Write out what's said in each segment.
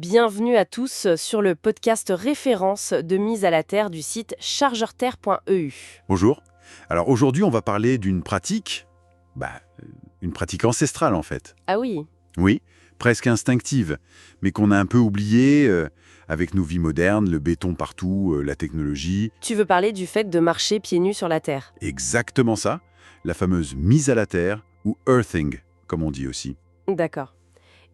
Bienvenue à tous sur le podcast référence de mise à la terre du site chargeurterre.eu. Bonjour. Alors aujourd'hui, on va parler d'une pratique, une pratique ancestrale en fait. Ah oui, Oui, presque instinctive, mais qu'on a un peu oubliée avec nos vies modernes, le béton partout, la technologie. tu veux parler du fait de marcher pieds nus sur la terre. Exactement ça, la fameuse mise à la terre ou earthing, comme on dit aussi. D'accord.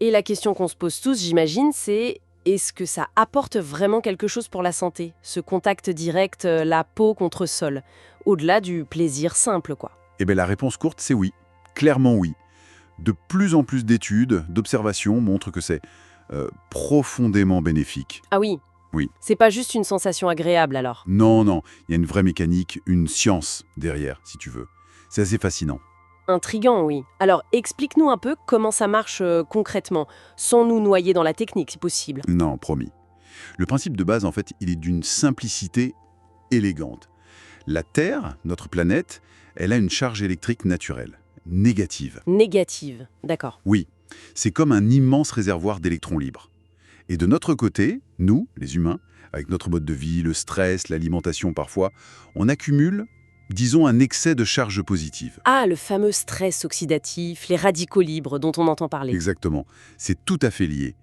Et la question qu'on se pose tous, j'imagine, c'est est-ce que ça apporte vraiment quelque chose pour la santé, ce contact direct, la peau contre sol, au-delà du plaisir simple, quoi. Eh bien la réponse courte, c'est oui. Clairement oui. De plus en plus d'études, d'observations montrent que c'est profondément bénéfique. Ah oui. Oui. C'est pas juste une sensation agréable alors. Non, il y a une vraie mécanique, une science derrière, si tu veux. C'est assez fascinant. Intriguant, oui. Alors, explique-nous un peu comment ça marche concrètement, sans nous noyer dans la technique, si possible. Non, promis. Le principe de base, en fait, il est d'une simplicité élégante. La Terre, notre planète, elle a une charge électrique naturelle, négative. Négative, d'accord. Oui, c'est comme un immense réservoir d'électrons libres. Et de notre côté, nous, les humains, avec notre mode de vie, le stress, l'alimentation parfois, on accumule, disons, un excès de charge positive. Ah, le fameux stress oxydatif, les radicaux libres dont on entend parler. Exactement, c'est tout à fait lié.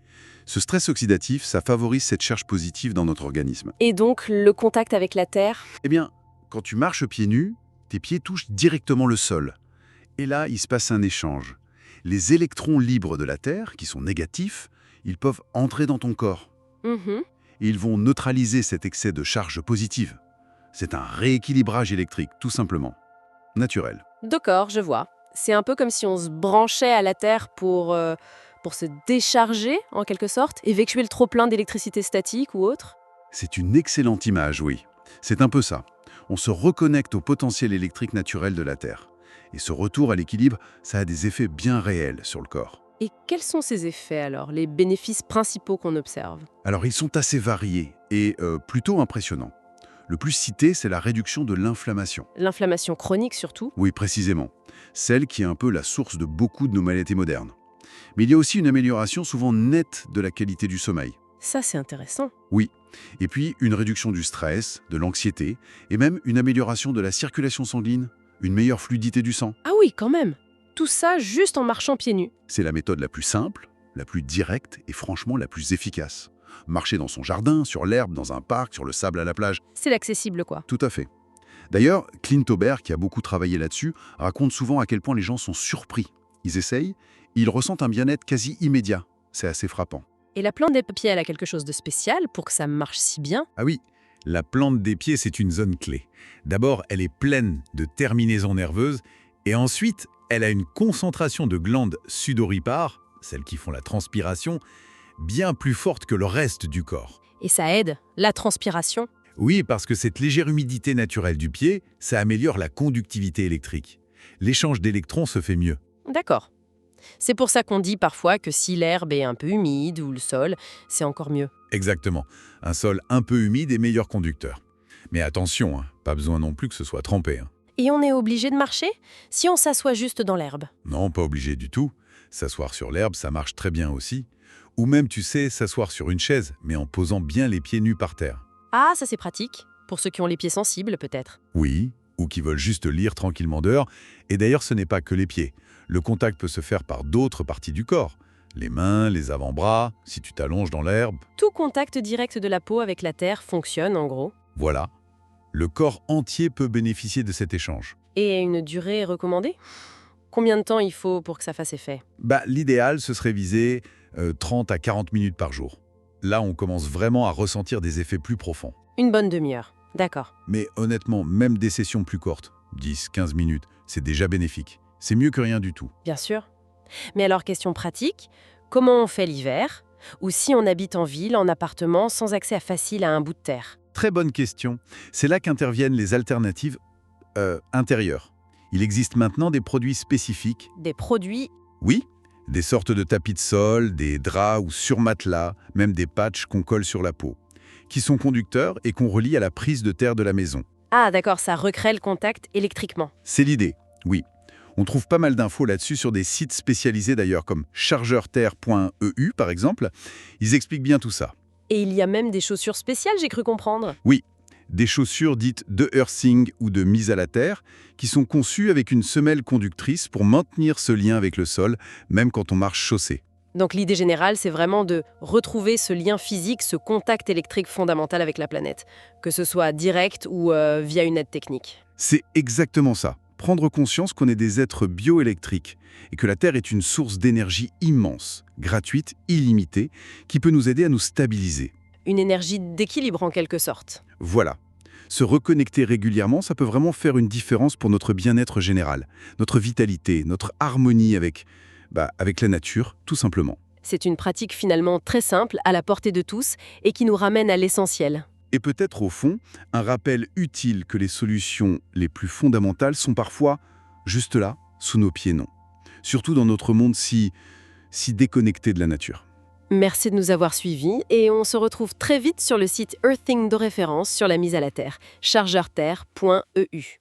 Ce stress oxydatif, ça favorise cette charge positive dans notre organisme. Et donc, le contact avec la Terre? Eh bien, quand tu marches pieds nus, tes pieds touchent directement le sol. Et là, il se passe un échange. Les électrons libres de la Terre, qui sont négatifs, ils peuvent entrer dans ton corps. Mhm. Et ils vont neutraliser cet excès de charge positive. C'est un rééquilibrage électrique, tout simplement. Naturel. D'accord, je vois. C'est un peu comme si on se branchait à la Terre pour se décharger, en quelque sorte, évacuer le trop-plein d'électricité statique ou autre. C'est une excellente image, oui. C'est un peu ça. On se reconnecte au potentiel électrique naturel de la Terre. Et ce retour à l'équilibre, ça a des effets bien réels sur le corps. Et quels sont ces effets alors, les bénéfices principaux qu'on observe? Alors, ils sont assez variés et plutôt impressionnants. Le plus cité, c'est la réduction de l'inflammation. L'inflammation chronique surtout? Oui, précisément. Celle qui est un peu la source de beaucoup de nos maladies modernes. Mais il y a aussi une amélioration souvent nette de la qualité du sommeil. Ça, c'est intéressant. Oui. Et puis, une réduction du stress, de l'anxiété, et même une amélioration de la circulation sanguine, une meilleure fluidité du sang. Ah oui, quand même. Tout ça juste en marchant pieds nus. C'est la méthode la plus simple, la plus directe et franchement la plus efficace. Marcher dans son jardin, sur l'herbe, dans un parc, sur le sable à la plage, C'est l'accessible, quoi. tout à fait. D'ailleurs, Clint Aubert, qui a beaucoup travaillé là-dessus, raconte souvent à quel point les gens sont surpris. Ils essayent, ils ressentent un bien-être quasi immédiat. C'est assez frappant. Et la plante des papiers, elle a quelque chose de spécial pour que ça marche si bien? Ah oui, la plante des pieds, c'est une zone clé. D'abord, elle est pleine de terminaisons nerveuses, et ensuite, elle a une concentration de glandes sudoripares, celles qui font la transpiration, bien plus forte que le reste du corps. Et ça aide, la transpiration. Oui, parce que cette légère humidité naturelle du pied, ça améliore la conductivité électrique. L'échange d'électrons se fait mieux. D'accord. C'est pour ça qu'on dit parfois que si l'herbe est un peu humide ou le sol, c'est encore mieux. Exactement. Un sol un peu humide est meilleur conducteur. Mais attention, pas besoin non plus que ce soit trempé. Et on est obligé de marcher si on s'assoit juste dans l'herbe? Non, pas obligé du tout. S'asseoir sur l'herbe, ça marche très bien aussi. Ou même, tu sais, s'asseoir sur une chaise, mais en posant bien les pieds nus par terre. Ah, ça c'est pratique. Pour ceux qui ont les pieds sensibles, peut-être. Oui, ou qui veulent juste lire tranquillement dehors. Et d'ailleurs, ce n'est pas que les pieds. Le contact peut se faire par d'autres parties du corps. Les mains, les avant-bras, si tu t'allonges dans l'herbe. Tout contact direct de la peau avec la terre fonctionne, en gros. Voilà. Le corps entier peut bénéficier de cet échange. Et une durée recommandée? Combien de temps il faut pour que ça fasse effet? L'idéal, ce serait viser 30 à 40 minutes par jour. Là, on commence vraiment à ressentir des effets plus profonds. Une bonne demi-heure. D'accord. Mais honnêtement, même des sessions plus courtes, 10, 15 minutes, c'est déjà bénéfique. C'est mieux que rien du tout. Bien sûr. Mais alors, question pratique, comment on fait l'hiver? Ou si on habite en ville, en appartement, sans accès facile à un bout de terre? Très bonne question. C'est là qu'interviennent les alternatives intérieures. Il existe maintenant des produits spécifiques. Des produits. Oui, des sortes de tapis de sol, des draps ou surmatelas, même des patchs qu'on colle sur la peau, qui sont conducteurs et qu'on relie à la prise de terre de la maison. Ah, d'accord, ça recrée le contact électriquement. C'est l'idée, oui. On trouve pas mal d'infos là-dessus sur des sites spécialisés d'ailleurs, comme chargeurterre.eu par exemple. Ils expliquent bien tout ça. Et il y a même des chaussures spéciales, j'ai cru comprendre. Oui, des chaussures dites de earthing ou de mise à la terre, qui sont conçues avec une semelle conductrice pour maintenir ce lien avec le sol, même quand on marche chaussée. Donc l'idée générale, c'est vraiment de retrouver ce lien physique, ce contact électrique fondamental avec la planète, que ce soit direct ou via une aide technique. C'est exactement ça. Prendre conscience qu'on est des êtres bioélectriques et que la Terre est une source d'énergie immense, gratuite, illimitée, qui peut nous aider à nous stabiliser. Une énergie d'équilibre en quelque sorte. Voilà. Se reconnecter régulièrement, ça peut vraiment faire une différence pour notre bien-être général, notre vitalité, notre harmonie avec la nature, tout simplement. C'est une pratique finalement très simple, à la portée de tous, et qui nous ramène à l'essentiel. Et peut-être au fond, un rappel utile que les solutions les plus fondamentales sont parfois juste là, sous nos pieds, non. Surtout dans notre monde si déconnecté de la nature. Merci de nous avoir suivis, et on se retrouve très vite sur le site Earthing de référence sur la mise à la terre, chargeurterre.eu.